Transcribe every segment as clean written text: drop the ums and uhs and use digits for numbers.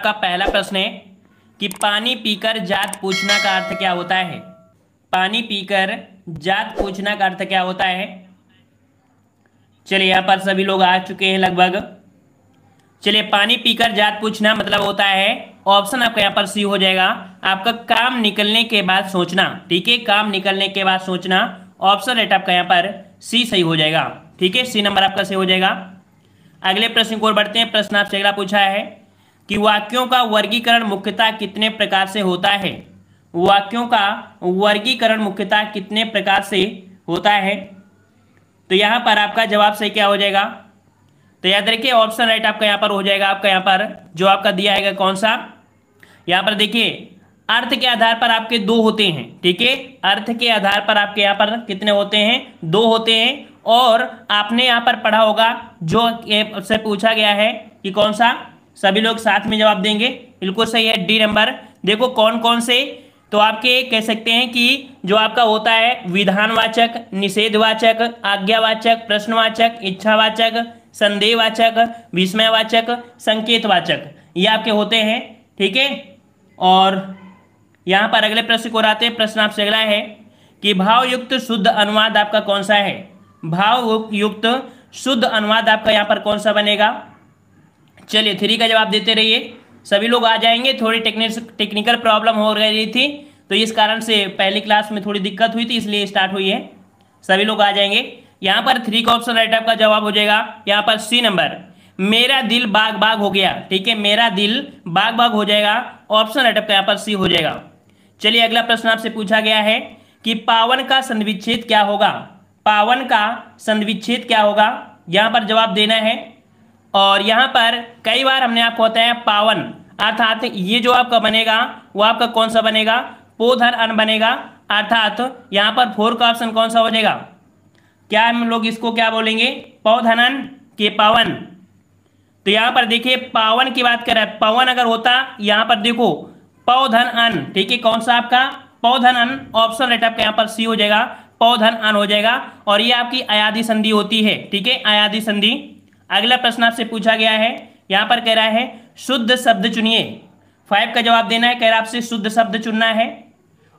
आपका पहला प्रश्न है कि पानी पीकर जात पूछना का अर्थ क्या होता है। पानी पीकर जात पूछना का अर्थ क्या होता है। चलिए यहाँ पर सभी लोग आ चुके हैं लगभग। चलिए पानी पीकर जात पूछना मतलब होता है, ऑप्शन आपका यहाँ पर सी हो जाएगा, आपका काम निकलने के बाद सोचना। ठीक है, काम निकलने के बाद सोचना, ऑप्शन राइट आपका यहाँ पर सी सही हो जाएगा। ठीक है, सी नंबर आपका सही हो जाएगा। अगले प्रश्न को और बढ़ते हैं। प्रश्न आपसे अगला पूछा है कि वाक्यों का वर्गीकरण मुख्यतः कितने प्रकार से होता है। वाक्यों का वर्गीकरण मुख्यतः कितने प्रकार से होता है। तो यहाँ पर आपका जवाब सही क्या हो जाएगा। तो याद रखिए ऑप्शन राइट आपका यहाँ पर हो जाएगा। आपका यहाँ पर जो आपका दिया है कौन सा, यहाँ पर देखिए अर्थ के आधार पर आपके दो होते हैं। ठीक है, अर्थ के आधार पर आपके यहाँ पर कितने होते हैं, दो होते हैं। और आपने यहाँ पर पढ़ा होगा जो से पूछा गया है कि कौन सा, सभी लोग साथ में जवाब देंगे। बिल्कुल सही है, डी नंबर। देखो कौन कौन से, तो आपके कह सकते हैं कि जो आपका होता है विधानवाचक, निषेधवाचक, आज्ञावाचक, प्रश्नवाचक, इच्छावाचक, संदेहवाचक, विस्मयवाचक, संकेतवाचक, ये आपके होते हैं। ठीक है, और यहाँ पर अगले प्रश्न को आते हैं। प्रश्न आपसे अगला है कि भावयुक्त शुद्ध अनुवाद आपका कौन सा है। भावयुक्त शुद्ध अनुवाद आपका यहाँ पर कौन सा बनेगा। चलिए 3 का जवाब देते रहिए, सभी लोग आ जाएंगे। थोड़ी टेक्निकल प्रॉब्लम हो रही थी तो इस कारण से पहली क्लास में थोड़ी दिक्कत हुई थी, इसलिए स्टार्ट हुई है। सभी लोग आ जाएंगे। यहाँ पर 3 का ऑप्शन राइट आपका जवाब हो जाएगा यहाँ पर सी नंबर, मेरा दिल बाग बाग हो गया। ठीक है, मेरा दिल बाग बाग हो जाएगा, ऑप्शन राइट आपका यहाँ पर सी हो जाएगा। चलिए अगला प्रश्न आपसे पूछा गया है कि पावन का संधिविच्छेद क्या होगा। पावन का संधिविच्छेद क्या होगा, यहाँ पर जवाब देना है। और यहाँ पर कई बार हमने आपको बताया पावन अर्थात ये जो आपका बनेगा वो आपका कौन सा बनेगा, पोधन अन बनेगा। अर्थात यहाँ पर 4 का ऑप्शन कौन सा हो जाएगा, क्या हम लोग इसको क्या बोलेंगे, पौधनन के पावन। तो यहाँ पर देखिए पावन की बात कर रहा है, पवन अगर होता यहाँ पर देखो पौधन अन। ठीक है, कौन सा आपका पौधन अन, ऑप्शन राइट आपका यहाँ पर सी हो जाएगा, पौधन अन हो जाएगा। और ये आपकी अयादी संधि होती है। ठीक है, अयादी संधि। अगला प्रश्न आपसे पूछा गया है, यहाँ पर कह रहा है शुद्ध शब्द चुनिए। 5 का जवाब देना है, कह रहा है आपसे शुद्ध शब्द चुनना है।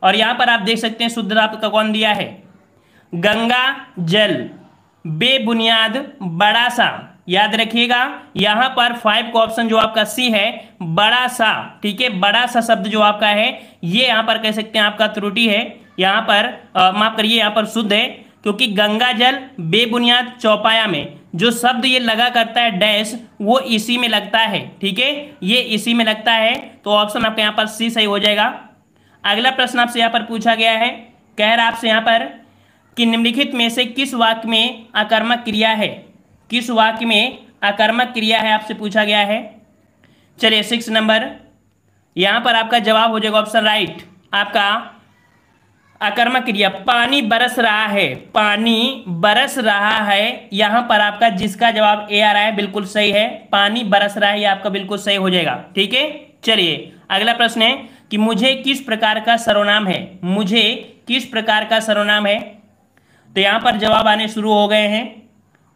और यहाँ पर आप देख सकते हैं शुद्ध आपका कौन दिया है, गंगा जल, बेबुनियाद, बड़ा सा। याद रखिएगा यहाँ पर 5 का ऑप्शन जो आपका सी है, बड़ा सा। ठीक है, बड़ा सा शब्द जो आपका है ये यहाँ पर कह सकते हैं आपका त्रुटि है। यहाँ पर माफ करिए, यहाँ पर शुद्ध है, क्योंकि गंगा जल, बेबुनियाद, चौपाया में जो शब्द ये लगा करता है डैश, वो इसी में लगता है। ठीक है, ये इसी में लगता है, तो ऑप्शन आपका यहाँ पर सी सही हो जाएगा। अगला प्रश्न आपसे यहाँ पर पूछा गया है, कह रहा आपसे यहाँ पर कि निम्नलिखित में से किस वाक्य में आकर्मक क्रिया है। किस वाक्य में आकर्मक क्रिया है आपसे पूछा गया है। चलिए 6 नंबर, यहाँ पर आपका जवाब हो जाएगा ऑप्शन राइट आपका आकर्मक क्रिया, पानी बरस रहा है। पानी बरस रहा है, यहाँ पर आपका जिसका जवाब ए आ रहा है बिल्कुल सही है, पानी बरस रहा है, ये आपका बिल्कुल सही हो जाएगा। ठीक है, चलिए अगला प्रश्न है कि मुझे किस प्रकार का सर्वनाम है। मुझे किस प्रकार का सर्वनाम है। तो यहाँ पर जवाब आने शुरू हो गए हैं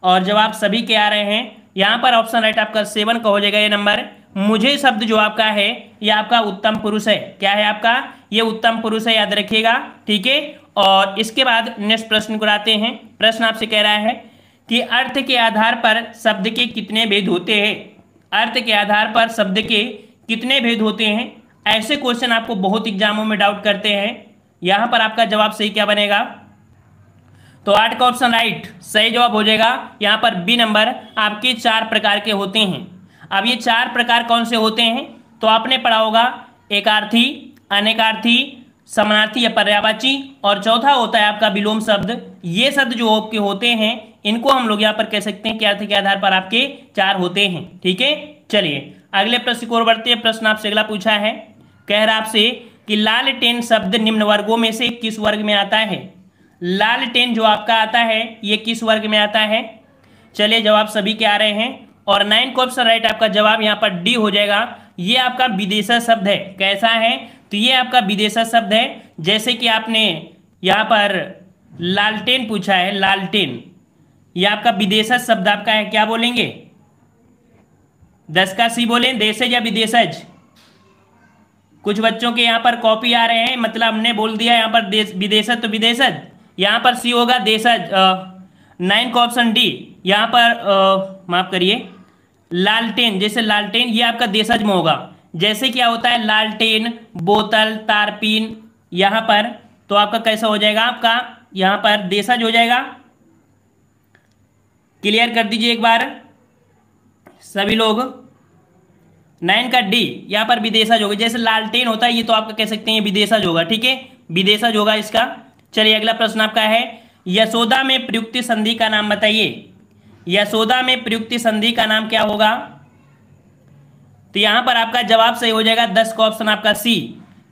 और जवाब सभी के आ रहे हैं। यहाँ पर ऑप्शन राइट आपका 7 का हो जाएगा ये नंबर। मुझे शब्द जो आपका है ये आपका उत्तम पुरुष है। क्या है आपका, ये उत्तम पुरुष है, याद रखिएगा। ठीक है, और इसके बाद नेक्स्ट प्रश्न को आते हैं। प्रश्न आपसे कह रहा है कि अर्थ के आधार पर शब्द के कितने भेद होते हैं। अर्थ के आधार पर शब्द के कितने भेद होते हैं, ऐसे क्वेश्चन आपको बहुत एग्जामों में डाउट करते हैं। यहाँ पर आपका जवाब सही क्या बनेगा, तो 8 का ऑप्शन राइट सही जवाब हो जाएगा। यहाँ पर बी नंबर आपके 4 प्रकार के होते हैं। अब ये 4 प्रकार कौन से होते हैं, तो आपने पढ़ा होगा एकार्थी, अनेकार्थी, समानार्थी या पर्यायवाची, और चौथा होता है आपका विलोम शब्द। ये शब्द जो आपके होते हैं इनको हम लोग यहाँ पर कह सकते हैं कि अर्थ के आधार पर आपके 4 होते हैं। ठीक है, चलिए अगले प्रश्न को बढ़ते हैं। प्रश्न आपसे अगला पूछा है, कह रहा आपसे कि लालटेन शब्द निम्न वर्गों में से किस वर्ग में आता है। लालटेन जो आपका आता है ये किस वर्ग में आता है। चलिए जवाब सभी के आ रहे हैं और 9 का ऑप्शन राइट आपका जवाब यहाँ पर डी हो जाएगा। ये आपका विदेशा शब्द है। कैसा है, तो ये आपका विदेशा शब्द है। जैसे कि आपने यहाँ पर लालटेन पूछा है, लालटेन ये आपका विदेशा शब्द आपका है, क्या बोलेंगे, 10 का सी बोलें, देशज या विदेशज, कुछ बच्चों के यहाँ पर कॉपी आ रहे हैं, मतलब हमने बोल दिया यहाँ पर विदेशज तो विदेशज, यहाँ पर सी होगा देशज। 9 का ऑप्शन डी, यहाँ पर माफ करिए लालटेन, जैसे लालटेन ये आपका देशज में होगा। जैसे क्या होता है लालटेन, बोतल, तारपीन, यहाँ पर तो आपका कैसा हो जाएगा, आपका यहाँ पर देशज हो जाएगा। क्लियर कर दीजिए एक बार सभी लोग। 9 का डी यहाँ पर विदेशज होगा, जैसे लालटेन होता है ये तो आपका कह सकते हैं विदेशज होगा, ठीक है, विदेशज होगा इसका। चलिए अगला प्रश्न आपका है, यशोदा में प्रयुक्त संधि का नाम बताइए। यशोदा में प्रयुक्त संधि का नाम क्या होगा? तो यहां पर आपका जवाब सही हो जाएगा 10 का ऑप्शन आपका सी।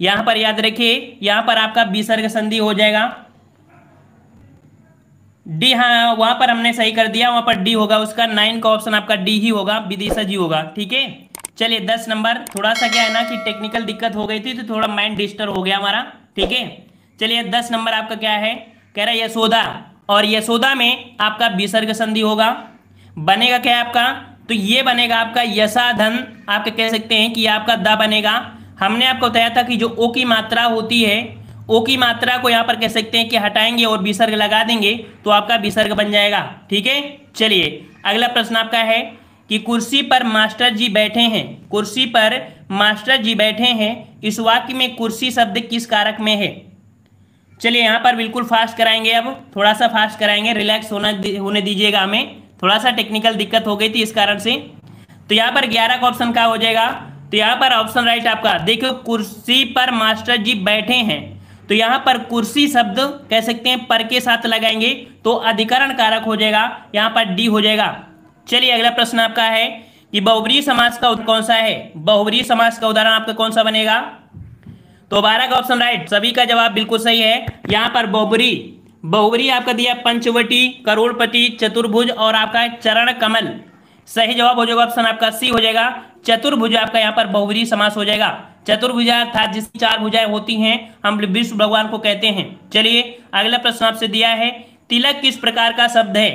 यहां पर याद रखिए, यहां पर आपका विसर्ग संधि हो जाएगा डी। हाँ वहां पर हमने सही कर दिया, वहां पर डी होगा उसका। 9 का ऑप्शन आपका डी ही होगा, विदेशज ही होगा, ठीक है। चलिए 10 नंबर, थोड़ा सा क्या है ना कि टेक्निकल दिक्कत हो गई थी तो थोड़ा माइंड डिस्टर्ब हो गया हमारा, ठीक है। चलिए 10 नंबर आपका क्या है, कह रहा है यशोदा, और यशोदा में आपका विसर्ग संधि होगा। बनेगा क्या आपका, तो ये बनेगा आपका यशाधन, आपके कह सकते हैं कि आपका द बनेगा। हमने आपको बताया था कि जो ओ की मात्रा होती है, ओ की मात्रा को यहाँ पर कह सकते हैं कि हटाएंगे और विसर्ग लगा देंगे तो आपका विसर्ग बन जाएगा, ठीक है। चलिए अगला प्रश्न आपका है कि कुर्सी पर मास्टर जी बैठे हैं, कुर्सी पर मास्टर जी बैठे हैं, इस वाक्य में कुर्सी शब्द किस कारक में है? चलिए यहाँ पर बिल्कुल फास्ट कराएंगे, अब थोड़ा सा फास्ट कराएंगे, रिलैक्स होने दीजिएगा हमें, थोड़ा सा टेक्निकल दिक्कत हो गई थी इस कारण से। तो यहाँ पर 11 का ऑप्शन क्या हो जाएगा, तो यहाँ पर ऑप्शन राइट आपका देखो, कुर्सी पर मास्टर जी बैठे हैं, तो यहाँ पर कुर्सी शब्द कह सकते हैं पर के साथ लगाएंगे तो अधिकरण कारक हो जाएगा, यहाँ पर डी हो जाएगा। चलिए अगला प्रश्न आपका है कि बहुब्रीहि समास का कौन सा है? बहुब्रीहि समास का उदाहरण आपका कौन सा बनेगा? तो 12 का ऑप्शन राइट, सभी का जवाब बिल्कुल सही है। यहाँ पर बहुब्रीहि आपका दिया पंचवटी, करोड़पति, चतुर्भुज और आपका चरण कमल। सही जवाब हो जाएगा ऑप्शन आपका सी हो जाएगा, चतुर्भुज आपका यहाँ पर बहुब्रीहि समास हो जाएगा। चतुर्भुजा अर्थात जिसकी 4 भुजाएं होती हैं हम विष्णु भगवान को कहते हैं। चलिए अगला प्रश्न आपसे दिया है, तिलक किस प्रकार का शब्द है?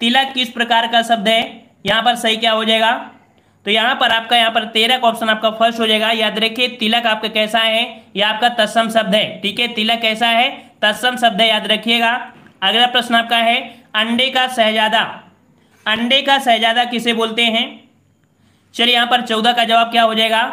तिलक किस प्रकार का शब्द है? यहाँ पर सही क्या हो जाएगा, तो यहाँ पर आपका यहाँ पर 13 का ऑप्शन आपका फर्स्ट हो जाएगा। याद रखिए तिलक आपका कैसा है, यह आपका तत्सम शब्द है, ठीक है, तिलक कैसा है, तत्सम शब्द है, याद रखिएगा। अगला प्रश्न आपका है, अंडे का शहजादा, अंडे का शहजादा किसे बोलते हैं? चलिए यहाँ पर 14 का जवाब क्या हो जाएगा,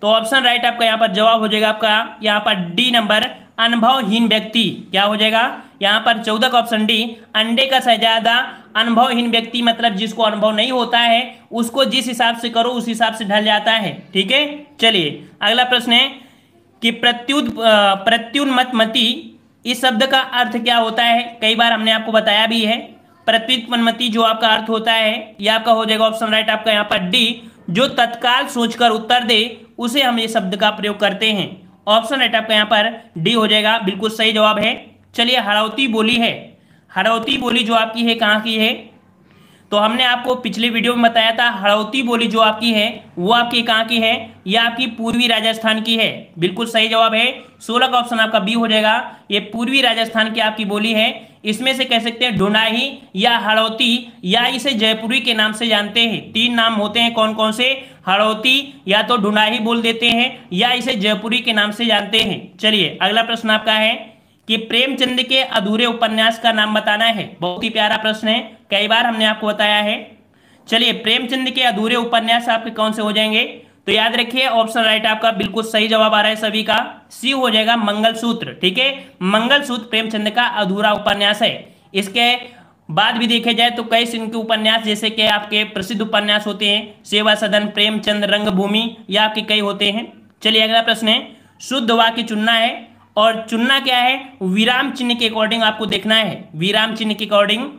तो ऑप्शन राइट आपका यहाँ पर जवाब हो जाएगा आपका यहाँ पर डी नंबर, अनुभवहीन व्यक्ति। क्या हो जाएगा यहाँ पर 14 का ऑप्शन डी, अंडे का शहजादा अनुभवहीन व्यक्ति, मतलब जिसको अनुभव नहीं होता है, उसको जिस हिसाब से करो उस हिसाब से ढल जाता है, ठीक है। चलिए अगला प्रश्न है कि प्रत्युन्मति इस शब्द का अर्थ क्या होता है? कई बार हमने आपको बताया भी है। प्रत्युन्मति जो आपका अर्थ होता है यह आपका हो जाएगा ऑप्शन राइट आपका यहाँ पर डी, जो तत्काल सोचकर उत्तर दे उसे हम ये शब्द का प्रयोग करते हैं। ऑप्शन राइट आपका यहाँ पर डी हो जाएगा, बिल्कुल सही जवाब है। चलिए हड़ौती बोली है, हड़ौती बोली जो आपकी है कहाँ की है? तो हमने आपको पिछले वीडियो में बताया था हड़ौती बोली जो आपकी है वो आपकी कहाँ की है, यह आपकी पूर्वी राजस्थान की है। बिल्कुल सही जवाब है, 16 का ऑप्शन आपका बी हो जाएगा, ये पूर्वी राजस्थान की आपकी बोली है। इसमें से कह सकते हैं ढूंढाही या हड़ौती या इसे जयपुरी के नाम से जानते हैं। 3 नाम होते हैं, कौन कौन से? हड़ौती या तो ढूंढाही बोल देते हैं या इसे जयपुरी के नाम से जानते हैं। चलिए अगला प्रश्न आपका है कि प्रेमचंद के अधूरे उपन्यास का नाम बताना है। बहुत ही प्यारा प्रश्न है, कई बार हमने आपको बताया है। चलिए प्रेमचंद के अधूरे उपन्यास आपके कौन से हो जाएंगे? तो याद रखिए ऑप्शन राइट आपका बिल्कुल सही जवाब आ रहा है सभी का, सी हो जाएगा मंगलसूत्र, ठीक है। मंगलसूत्र प्रेमचंद का अधूरा उपन्यास है। इसके बाद भी देखे जाए तो कई इनके उपन्यास जैसे कि आपके प्रसिद्ध उपन्यास होते हैं, सेवा सदन, प्रेमचंद, रंगभूमि, या आपके कई होते हैं। चलिए अगला प्रश्न है, शुद्ध वाक्य चुनना है और चुनना क्या है? विराम चिन्ह के अकॉर्डिंग आपको देखना है, विराम चिन्ह के अकॉर्डिंग।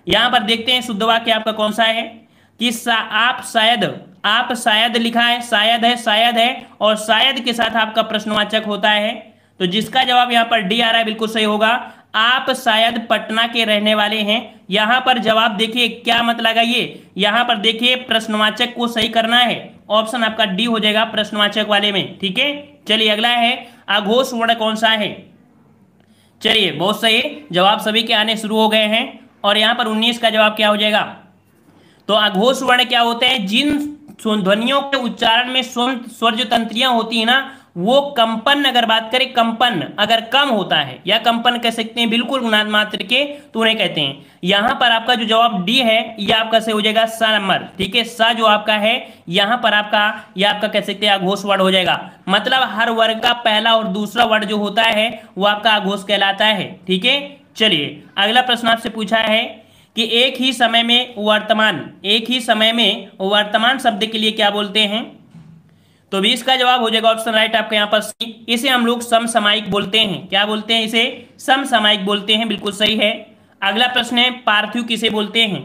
यहां पर देखते हैं शुद्ध वाक्य आपका कौन सा है कि आप शायद लिखा है, शायद है और शायद के साथ आपका प्रश्नवाचक होता है। तो जिसका जवाब यहाँ पर डी आ रहा है बिल्कुल सही होगा, आप शायद पटना के रहने वाले हैं। यहां पर जवाब देखिए क्या मत लगाइए, यहां पर देखिए प्रश्नवाचक को सही करना है, ऑप्शन आपका डी हो जाएगा प्रश्नवाचक वाले में, ठीक है। चलिए अगला है, अघोष वर्ण कौन सा है? चलिए बहुत सही, जवाब सभी के आने शुरू हो गए हैं और यहाँ पर 19 का जवाब क्या हो जाएगा? तो अघोष वर्ण क्या होते हैं? जिन ध्वनियों के उच्चारण में स्वर जो तंत्रियां होती है ना वो कंपन, अगर बात करें कंपन अगर कम होता है या कंपन कह सकते हैं बिल्कुल गुणांक मात्र के, तो उन्हें कहते हैं। यहां पर आपका जो जवाब डी है ये आपका सही हो जाएगा स नंबर। ठीक है, स जो आपका है यहां पर आपका, यह आपका कह सकते हैं अघोष वर्ड हो जाएगा। मतलब हर वर्ग का पहला और दूसरा वर्ड जो होता है वो आपका अघोष कहलाता है। ठीक है, चलिए अगला प्रश्न आपसे पूछा है कि एक ही समय में वर्तमान शब्द के लिए क्या बोलते हैं। तो भी इसका जवाब हो जाएगा ऑप्शन राइट आपका यहाँ पर सी। इसे हम लोग समसामयिक बोलते हैं। क्या बोलते हैं? इसे समसामयिक बोलते हैं। बिल्कुल सही है। अगला प्रश्न है पार्थिव किसे बोलते हैं।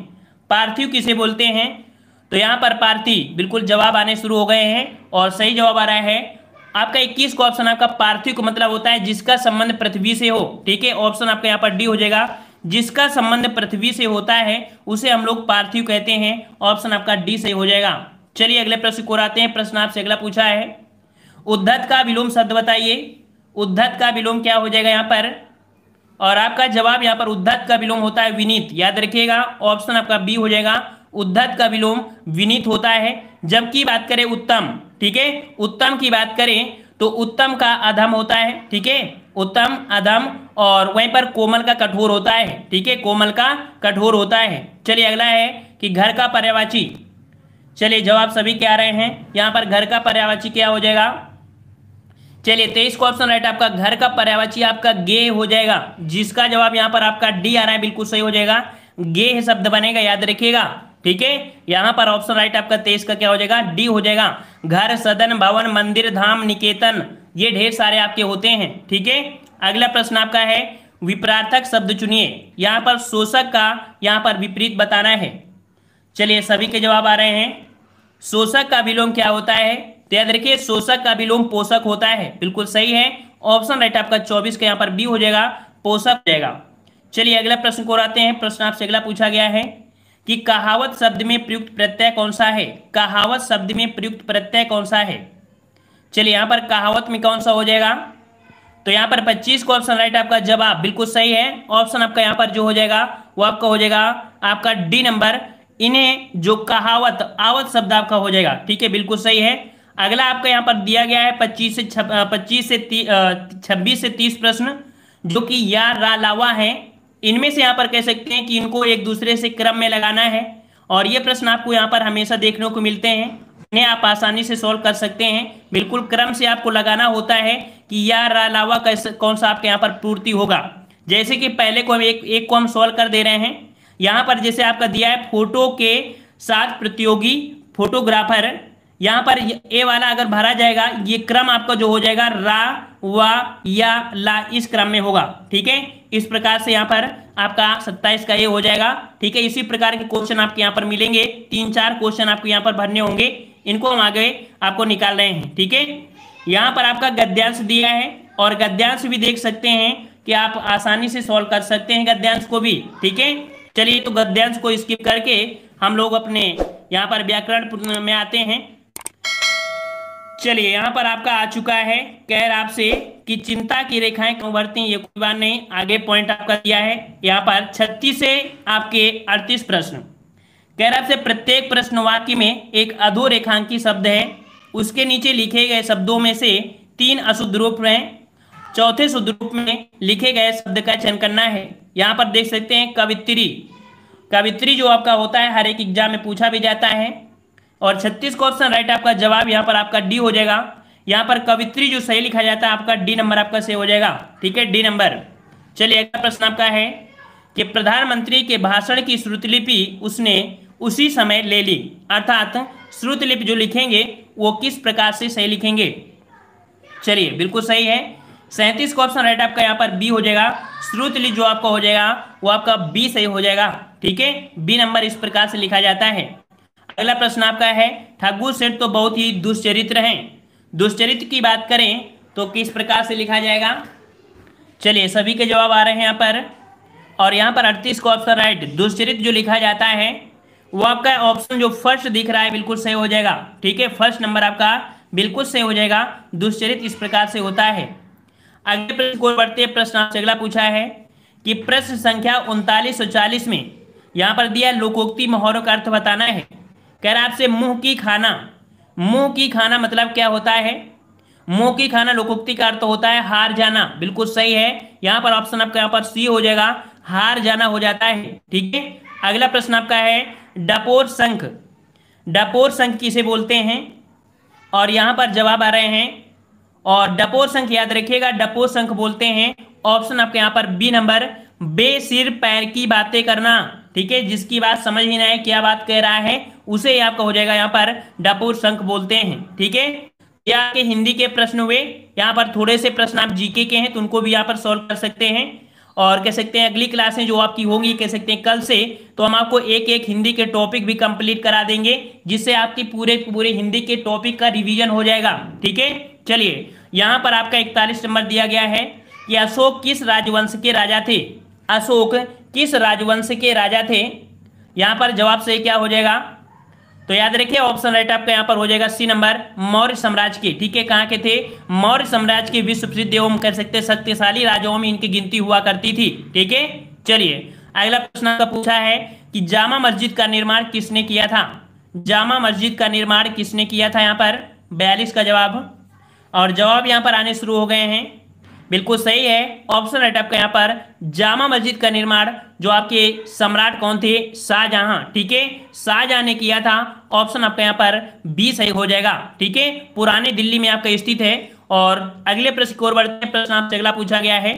पार्थिव किसे बोलते हैं? तो यहाँ पर पार्थिव, बिल्कुल जवाब आने शुरू हो गए हैं और सही जवाब आ रहा है आपका 21 का ऑप्शन। आपका पार्थिव का मतलब होता है जिसका संबंध पृथ्वी से हो। ठीक है, ऑप्शन आपका यहाँ पर डी हो जाएगा। जिसका संबंध पृथ्वी से होता है उसे हम लोग पार्थिव कहते हैं। ऑप्शन आपका डी सही हो जाएगा। चलिए अगले प्रश्न को आते हैं। प्रश्न आपसे अगला पूछा है उद्धत का विलोम शब्द बताइए। उद्धत का विलोम क्या हो जाएगा यहाँ पर? और आपका जवाब यहाँ पर उद्धत का विलोम होता है विनीत। याद रखिएगा, ऑप्शन आपका बी हो जाएगा। उद्धत का विलोम विनीत होता है। जबकि बात करें उत्तम, ठीक है, उत्तम की बात करें तो उत्तम का अधम होता है। ठीक है, उत्तम अधम, और वहीं पर कोमल का कठोर होता है। ठीक है, कोमल का कठोर होता है। चलिए अगला है कि घर का पर्यायवाची। चलिए जवाब सभी क्या आ रहे हैं यहाँ पर? घर का पर्यायवाची क्या हो जाएगा? चलिए 23 का ऑप्शन राइट आपका। घर का पर्यायवाची आपका गे हो जाएगा, जिसका जवाब यहाँ पर आपका डी आ रहा है। बिल्कुल सही हो जाएगा, गे शब्द बनेगा, याद रखिएगा। ठीक है, यहाँ पर ऑप्शन राइट आपका 23 का क्या हो जाएगा? डी हो जाएगा। घर, सदन, भवन, मंदिर, धाम, निकेतन, ये ढेर सारे आपके होते हैं। ठीक है, अगला प्रश्न आपका है विपरार्थक शब्द चुनिए। यहाँ पर शोषक का यहाँ पर विपरीत बताना है। चलिए सभी के जवाब आ रहे हैं। शोषक का विलोम क्या होता है? तो याद रखिए शोषक का विलोम पोषक होता है। बिल्कुल सही है, ऑप्शन राइट आपका 24 का यहाँ पर बी हो जाएगा, पोषक हो जाएगा। चलिए अगला प्रश्न को आते हैं। प्रश्न आपसे अगला पूछा गया है कि कहावत शब्द में प्रयुक्त प्रत्यय कौन सा है। कहावत शब्द में प्रयुक्त प्रत्यय कौन सा है? चलिए यहाँ पर कहावत में कौन सा हो जाएगा? तो यहाँ पर 25 को ऑप्शन राइट आपका जवाब बिल्कुल सही है। ऑप्शन आपका यहाँ पर जो हो जाएगा वो आपका हो जाएगा आपका डी नंबर। इन्हें जो कहावत, आवत शब्द आपका हो जाएगा। ठीक है, बिल्कुल सही है। अगला आपका यहाँ पर दिया गया है 26 से 30 प्रश्न, जो कि या रा लावा है। इनमें से यहाँ पर कह सकते हैं कि इनको एक दूसरे से क्रम में लगाना है, और ये प्रश्न आपको यहाँ पर हमेशा देखने को मिलते हैं। इन्हें आप आसानी से सॉल्व कर सकते हैं। बिल्कुल क्रम से आपको लगाना होता है कि या रा लावा कौन सा आपके यहाँ पर पूर्ति होगा। जैसे कि पहले को हम एक को हम सॉल्व कर दे रहे हैं। यहाँ पर जैसे आपका दिया है फोटो के साथ प्रतियोगी फोटोग्राफर, यहाँ पर ए वाला अगर भरा जाएगा, ये क्रम आपका जो हो जाएगा रा, वा, या, ला, इस क्रम में होगा। ठीक है, इस प्रकार से यहाँ पर आपका 27 का ए हो जाएगा। ठीक है, इसी प्रकार के क्वेश्चन आपके यहाँ पर मिलेंगे। 3-4 क्वेश्चन आपको यहाँ पर भरने होंगे, इनको हम आगे आपको निकाल रहे हैं। ठीक है, यहाँ पर आपका गद्यांश दिया है, और गद्यांश भी देख सकते हैं कि आप आसानी से सॉल्व कर सकते हैं गद्यांश को भी। ठीक है, चलिए तो गद्यांश को स्किप करके हम लोग अपने यहाँ पर व्याकरण में आते हैं। चलिए यहाँ पर आपका आ चुका है, कह रहा आपसे कि चिंता की रेखाएं क्यों बढ़ती हैं। ये कोई बात नहीं, आगे पॉइंट आपका दिया है यहाँ पर 36 से आपके 38 प्रश्न। कह रहा आपसे प्रत्येक प्रश्न वाक्य में एक अधोरेखांकी शब्द है, उसके नीचे लिखे गए शब्दों में से 3 अशुद्ध रूप हैं, चौथे शुद्ध रूप में लिखे गए शब्द का चयन करना है। यहाँ पर देख सकते हैं कवित्री। कवित्री जो आपका होता है हर एक एग्जाम में पूछा भी जाता है, और 36 का ऑप्शन राइट आपका जवाब यहाँ पर आपका डी हो जाएगा। यहाँ पर कवित्री जो सही लिखा जाता है आपका डी नंबर आपका सही हो जाएगा। ठीक है, डी नंबर। चलिए अगला प्रश्न आपका है कि प्रधानमंत्री के भाषण की श्रुतलिपि उसने उसी समय ले ली, अर्थात श्रुतलिपि जो लिखेंगे वो किस प्रकार से सही लिखेंगे। चलिए बिल्कुल सही है, 37 का ऑप्शन राइट आपका यहाँ पर बी हो जाएगा। श्रुतलिपि जो आपका हो जाएगा वो आपका बी सही हो जाएगा। ठीक है, बी नंबर इस प्रकार से लिखा जाता है। अगला प्रश्न आपका है ठग्गू सेठ तो बहुत ही दुष्चरित्र हैं। दुष्चरित्र की बात करें तो किस प्रकार से लिखा जाएगा। चलिए सभी के जवाब आ रहे हैं यहाँ पर, और यहाँ पर 38 का ऑप्शन राइट। दुष्चरित्र जो लिखा जाता है वो आपका ऑप्शन जो फर्स्ट दिख रहा है बिल्कुल सही हो जाएगा। ठीक है, फर्स्ट नंबर आपका बिल्कुल सही हो जाएगा। दुष्चरित्र इस प्रकार से होता है। अगले प्रश्न को बढ़ते हैं। प्रश्न आपसे अगला पूछा है कि प्रश्न संख्या 39 और 40 में यहाँ पर दिया लोकोक्ति मोहरों का अर्थ बताना है। कह रहा है आपसे मुंह की खाना। मुंह की खाना मतलब क्या होता है? मुंह खाना लोकोक्ति का अर्थ होता है हार जाना, बिल्कुल सही है। यहाँ पर ऑप्शन आपका यहाँ पर सी हो जाएगा, हार जाना हो जाता है। ठीक है, अगला प्रश्न आपका है डपोर शंख। डपोर शंख किसे बोलते हैं? और यहाँ पर जवाब आ रहे हैं, और डपोर शंख याद रखिएगा, डपोर शंख बोलते हैं ऑप्शन आपके यहाँ पर बी नंबर, बेसिर पैर की बातें करना। ठीक है, जिसकी बात समझ ही ना है क्या बात कह रहा है, उसे ही आपका हो जाएगा यहाँ पर डपोर शंख बोलते हैं। ठीक है, ये आपके हिंदी के प्रश्न हुए। यहाँ पर थोड़े से प्रश्न आप जीके के हैं तो उनको भी यहाँ पर सॉल्व कर सकते हैं। और कह सकते हैं अगली क्लासें जो आपकी होंगी, कह सकते हैं कल से, तो हम आपको एक एक हिंदी के टॉपिक भी कंप्लीट करा देंगे, जिससे आपकी पूरे हिंदी के टॉपिक का रिवीजन हो जाएगा। ठीक है, चलिए यहाँ पर आपका 41 नंबर दिया गया है कि अशोक किस राजवंश के राजा थे? अशोक किस राजवंश के राजा थे? यहाँ पर जवाब सही क्या हो जाएगा? तो याद रखिए ऑप्शन राइट आपका यहाँ पर हो जाएगा सी नंबर, मौर्य साम्राज्य के। ठीक है, कहाँ के थे? मौर्य साम्राज्य के विश्व प्रसिद्ध एवं कह सकते शक्तिशाली राजाओं में इनकी गिनती हुआ करती थी। ठीक है, चलिए अगला प्रश्न आपका पूछा है कि जामा मस्जिद का निर्माण किसने किया था? जामा मस्जिद का निर्माण किसने किया था? यहाँ पर 42 का जवाब, और जवाब यहाँ पर आने शुरू हो गए हैं। बिल्कुल सही है, ऑप्शन राइट आपका यहाँ पर जामा मस्जिद का निर्माण जो आपके सम्राट कौन थे? शाहजहां। ठीक है, शाहजहां ने किया था, ऑप्शन आपका यहाँ पर बी सही हो जाएगा। ठीक है, पुरानी दिल्ली में आपका स्थित है। और अगले प्रश्न की ओर बढ़ते हैं। प्रश्न आपसे अगला पूछा गया है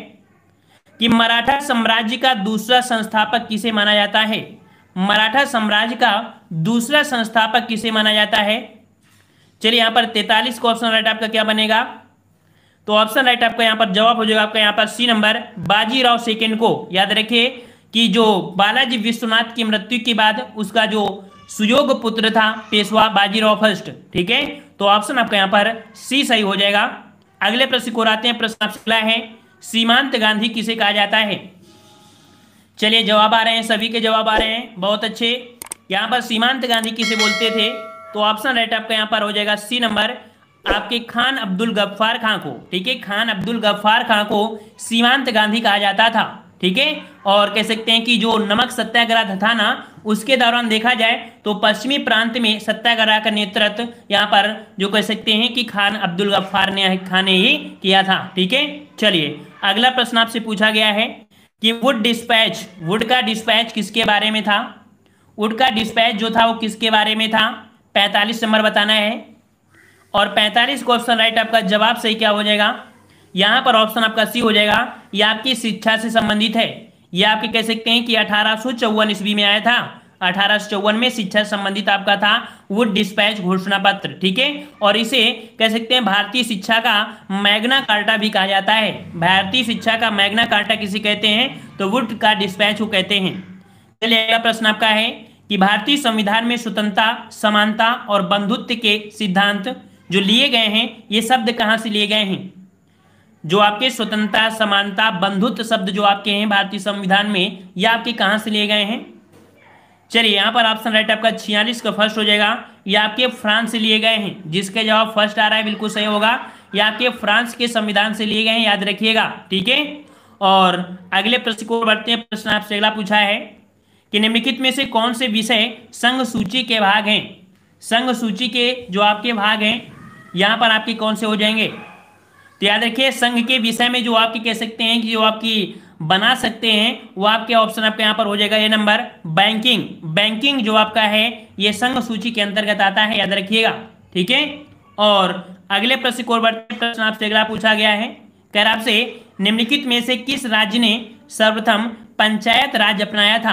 कि मराठा साम्राज्य का दूसरा संस्थापक किसे माना जाता है? मराठा साम्राज्य का दूसरा संस्थापक किसे माना जाता है? चलिए यहाँ पर 43 का ऑप्शन राइट आपका क्या बनेगा? तो ऑप्शन राइट आपका यहाँ पर जवाब हो जाएगा आपका यहाँ पर सी नंबर, बाजीराव सेकंड को। याद रखिए कि जो बालाजी विश्वनाथ की मृत्यु के बाद उसका जो सुयोग्य पुत्र था पेशवा बाजीराव फर्स्ट। ठीक है, तो ऑप्शन आपका यहाँ पर सी सही हो जाएगा। अगले प्रश्न को आते हैं। प्रश्न आपसे अगला है, सीमांत गांधी किसे कहा जाता है? चलिए जवाब आ रहे हैं, सभी के जवाब आ रहे हैं, बहुत अच्छे। यहाँ पर सीमांत गांधी किसे बोलते थे? तो ऑप्शन राइट आपका यहाँ पर हो जाएगा सी नंबर, आपके खान अब्दुल गफ्फार खां को। ठीक है, खान अब्दुल गफ्फार खां को सीमांत गांधी कहा जाता था। ठीक है, और कह सकते हैं कि जो नमक सत्याग्रह था ना, उसके दौरान देखा जाए तो पश्चिमी प्रांत में सत्याग्रह का नेतृत्व यहाँ पर जो कह सकते हैं कि खान अब्दुल गफ्फार खां ने ही किया था। ठीक है, चलिए अगला प्रश्न आपसे पूछा गया है कि वुड डिस्पैच, वुड का डिस्पैच किसके बारे में था? वुड का डिस्पैच जो था वो किसके बारे में था? 45 नंबर बताना है। और 45 का ऑप्शन राइट आपका जवाब सही क्या हो जाएगा? यहाँ पर ऑप्शन आपका सी हो जाएगा, ये आपकी शिक्षा से संबंधित है। ये आपके कह सकते हैं कि 1854 ईस्वी में आया था। 1854 में शिक्षा से संबंधित आपका था वुड डिस्पैच घोषणा पत्र। ठीक है, और इसे कह सकते हैं भारतीय शिक्षा का मैग्ना कार्टा भी कहा जाता है। भारतीय शिक्षा का मैग्ना कार्टा किसे कहते हैं? तो वुड का डिस्पैच को कहते हैं। चलिए अगला प्रश्न आपका है कि भारतीय संविधान में स्वतंत्रता, समानता और बंधुत्व के सिद्धांत जो लिए गए हैं, ये शब्द कहाँ से लिए गए हैं? जो आपके स्वतंत्रता, समानता, बंधुत्व शब्द जो आपके हैं भारतीय संविधान में, ये आपके कहाँ से लिए गए हैं? चलिए यहाँ पर ऑप्शन राइट आपका 46 का फर्स्ट हो जाएगा, ये आपके फ्रांस से लिए गए हैं। जिसके जवाब फर्स्ट आ रहा है बिल्कुल सही होगा, ये आपके फ्रांस के संविधान से लिए गए हैं, याद रखिएगा। ठीक है, और अगले प्रश्न को बढ़ते हैं। प्रश्न आपसे अगला पूछा है कि निम्नलिखित में से कौन से विषय संघ सूची के भाग हैं? संघ सूची के जो आपके भाग हैं यहाँ पर आपके कौन से हो जाएंगे? तो याद रखिए संघ के विषय में जो आपकी कह सकते हैं कि जो आपकी बना सकते हैं वो आपके ऑप्शन आपके यहाँ पर हो जाएगा ये नंबर, बैंकिंग। बैंकिंग जो आपका है ये संघ सूची के अंतर्गत आता है, याद रखिएगा। ठीक है, और अगले प्रश्न को बढ़ते हैं। प्रश्न आपसे अगला पूछा गया है, कह रहा आपसे निम्नलिखित में से किस राज्य ने सर्वप्रथम पंचायत राज अपनाया था?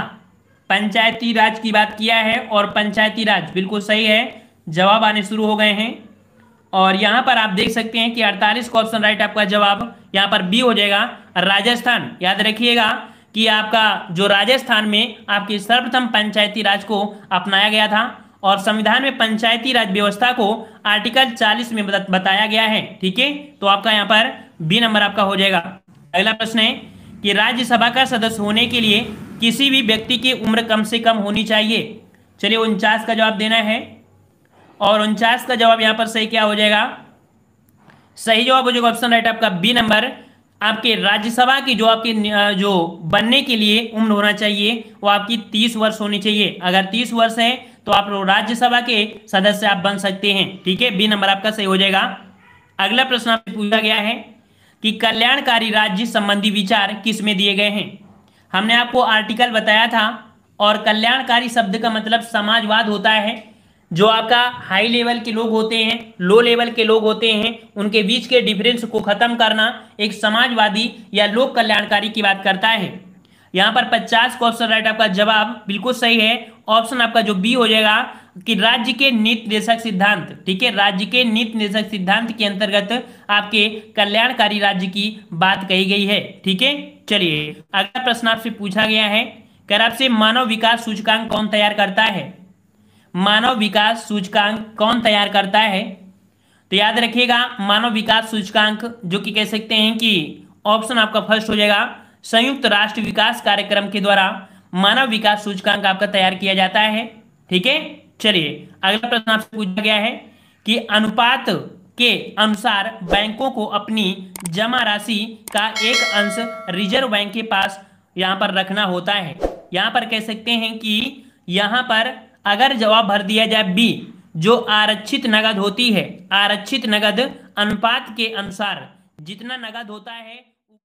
पंचायती राज की बात किया है, और पंचायती राज बिल्कुल सही है, जवाब आने शुरू हो गए हैं। और यहाँ पर आप देख सकते हैं कि 48 का ऑप्शन राइट आपका जवाब यहाँ पर बी हो जाएगा, राजस्थान। याद रखिएगा कि आपका जो राजस्थान में आपकी सर्वप्रथम पंचायती राज को अपनाया गया था, और संविधान में पंचायती राज व्यवस्था को आर्टिकल 40 में बताया गया है। ठीक है, तो आपका यहाँ पर बी नंबर आपका हो जाएगा। अगला प्रश्न है कि राज्यसभा का सदस्य होने के लिए किसी भी व्यक्ति की उम्र कम से कम होनी चाहिए। चलिए 49 का जवाब देना है, और 49 का जवाब यहाँ पर सही क्या हो जाएगा? सही जवाब हो जाएगा ऑप्शन राइट आपका बी नंबर, आपके राज्यसभा की जो आपकी जो बनने के लिए उम्र होना चाहिए वो आपकी 30 वर्ष होनी चाहिए। अगर 30 वर्ष है तो आप राज्यसभा के सदस्य आप बन सकते हैं। ठीक है, बी नंबर आपका सही हो जाएगा। अगला प्रश्न आपसे पूछा गया है कि कल्याणकारी राज्य संबंधी विचार किस में दिए गए हैं। हमने आपको आर्टिकल बताया था, और कल्याणकारी शब्द का मतलब समाजवाद होता है। जो आपका हाई लेवल के लोग होते हैं, लो लेवल के लोग होते हैं, उनके बीच के डिफरेंस को खत्म करना एक समाजवादी या लोक कल्याणकारी की बात करता है। यहां पर 50 का ऑप्शन राइट, आपका जवाब बिल्कुल सही है। ऑप्शन आपका जो बी हो जाएगा कि राज्य के नीति निर्देशक सिद्धांत। ठीक है, राज्य के नीति निर्देशक सिद्धांत के अंतर्गत आपके कल्याणकारी राज्य की बात कही गई है। ठीक है, चलिए अगला प्रश्न आपसे पूछा गया है, कर आपसे मानव विकास सूचकांक कौन तैयार करता है। मानव विकास सूचकांक कौन तैयार करता है। तो याद रखिएगा, मानव विकास सूचकांक जो कि कह सकते हैं कि ऑप्शन आपका फर्स्ट हो जाएगा, संयुक्त राष्ट्र विकास कार्यक्रम के द्वारा मानव विकास सूचकांक आपका तैयार किया जाता है। ठीक है, चलिए अगला प्रश्न आपसे पूछा गया है कि अनुपात के अनुसार बैंकों को अपनी जमा राशि का एक अंश रिजर्व बैंक के पास यहां पर रखना होता है। यहां पर कह सकते हैं कि यहां पर अगर जवाब भर दिया जाए बी, जो आरक्षित नगद होती है, आरक्षित नगद अनुपात के अनुसार जितना नगद होता है